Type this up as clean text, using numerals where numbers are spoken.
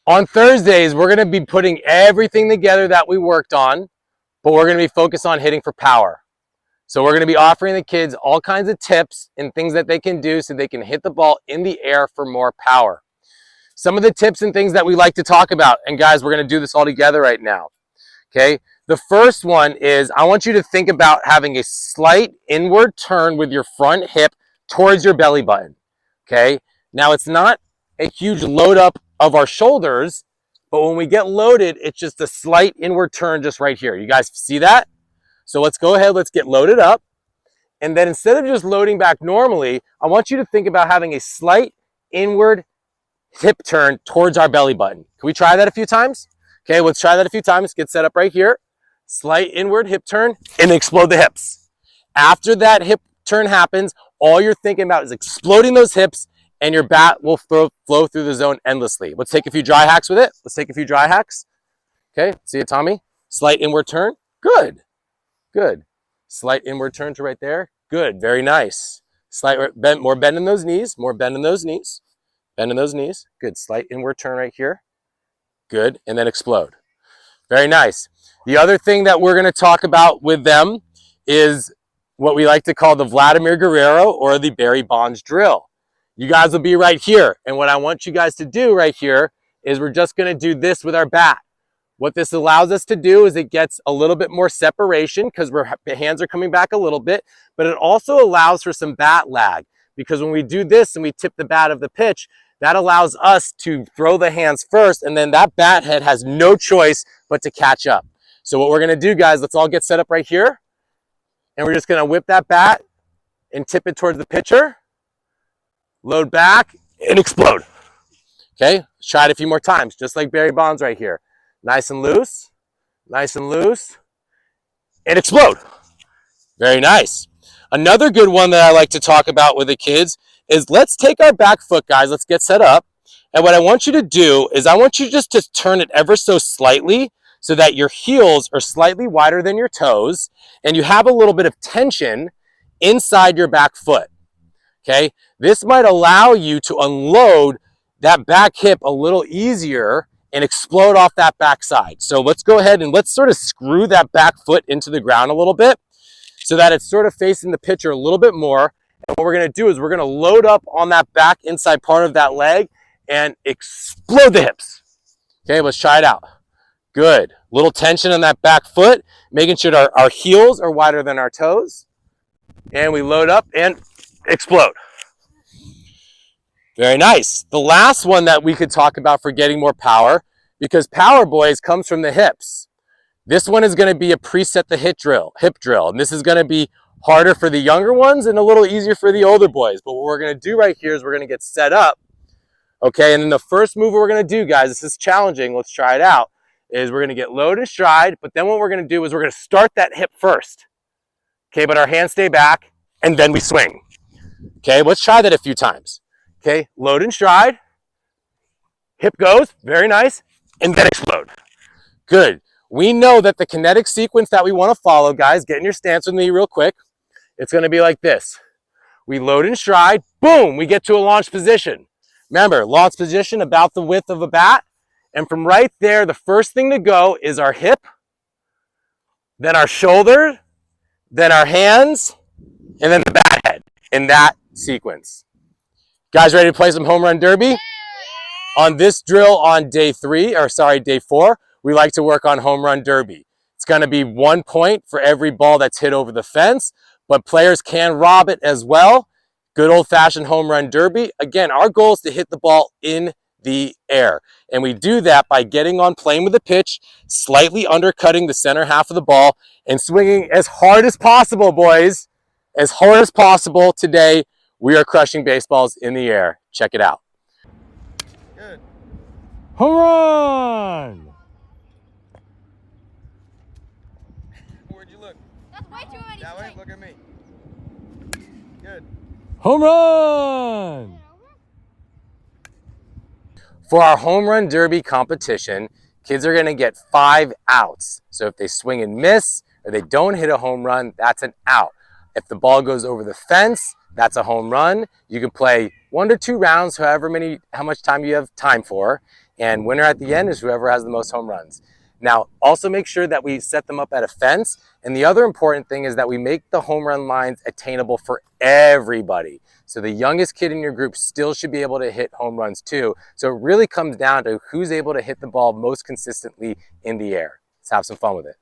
On Thursdays, we're going to be putting everything together that we worked on, but we're going to be focused on hitting for power. So we're going to be offering the kids all kinds of tips and things that they can do so they can hit the ball in the air for more power. Some of the tips and things that we like to talk about, and guys, we're going to do this all together right now. Okay, the first one is I want you to think about having a slight inward turn with your front hip towards your belly button. Okay, now it's not a huge load up of our shoulders, but when we get loaded, it's just a slight inward turn just right here. You guys see that? So let's go ahead, let's get loaded up. And then instead of just loading back normally, I want you to think about having a slight inward hip turn towards our belly button. Can we try that a few times? Okay, let's try that a few times. Get set up right here. Slight inward hip turn and explode the hips. After that hip turn happens, all you're thinking about is exploding those hips and your bat will flow through the zone endlessly. Let's take a few dry hacks with it. Let's take a few dry hacks. Okay, see it, Tommy? Slight inward turn. Good. Good. Slight inward turn to right there. Good. Very nice. Slight bend, more bend in those knees. More bend in those knees. Bend in those knees. Good. Slight inward turn right here. Good. And then explode. Very nice. The other thing that we're going to talk about with them is what we like to call the Vladimir Guerrero or the Barry Bonds drill. You guys will be right here. And what I want you guys to do right here is we're just going to do this with our bat. What this allows us to do is it gets a little bit more separation because the hands are coming back a little bit, but it also allows for some bat lag because when we do this and we tip the bat of the pitch, that allows us to throw the hands first, and then that bat head has no choice but to catch up. So what we're going to do, guys, let's all get set up right here, and we're just going to whip that bat and tip it towards the pitcher, load back, and explode. Okay, let's try it a few more times, just like Barry Bonds right here. Nice and loose, and explode. Very nice. Another good one that I like to talk about with the kids is let's take our back foot, guys. Let's get set up. And what I want you to do is I want you just to turn it ever so slightly so that your heels are slightly wider than your toes and you have a little bit of tension inside your back foot. Okay? This might allow you to unload that back hip a little easier and explode off that back side. So let's go ahead and let's sort of screw that back foot into the ground a little bit so that it's sort of facing the pitcher a little bit more. And what we're going to do is we're going to load up on that back inside part of that leg and explode the hips. Okay, let's try it out. Good. Little tension on that back foot, making sure our heels are wider than our toes. And we load up and explode. Very nice. The last one that we could talk about for getting more power, because power, boys, comes from the hips. This one is going to be a preset the hip drill. And this is going to be harder for the younger ones and a little easier for the older boys. But what we're going to do right here is we're going to get set up. Okay, and then the first move we're going to do, guys, this is challenging. Let's try it out. Is we're going to get low to stride. But then what we're going to do is we're going to start that hip first. Okay, but our hands stay back. And then we swing. Okay, let's try that a few times. Okay, load and stride, hip goes, very nice, and then explode. Good. We know that the kinetic sequence that we want to follow, guys, get in your stance with me real quick. It's going to be like this. We load and stride, boom, we get to a launch position. Remember, launch position about the width of a bat. And from right there, the first thing to go is our hip, then our shoulder, then our hands, and then the bat head in that sequence. Guys, ready to play some home run derby? Yeah. On this drill on day 4, we like to work on home run derby. It's going to be 1 point for every ball that's hit over the fence, but players can rob it as well. Good old-fashioned home run derby. Again, our goal is to hit the ball in the air, and we do that by getting on plane with the pitch, slightly undercutting the center half of the ball, and swinging as hard as possible, boys. As hard as possible today. We are crushing baseballs in the air. Check it out. Good. Home run! Where'd you look? That's way too many. That way? Look at me. Good. Home run! For our home run derby competition, kids are going to get 5 outs. So if they swing and miss or they don't hit a home run, that's an out. If the ball goes over the fence, that's a home run. You can play 1 to 2 rounds, how much time you have time for. And winner at the end is whoever has the most home runs. Now, also make sure that we set them up at a fence. And the other important thing is that we make the home run lines attainable for everybody. So the youngest kid in your group still should be able to hit home runs too. So it really comes down to who's able to hit the ball most consistently in the air. Let's have some fun with it.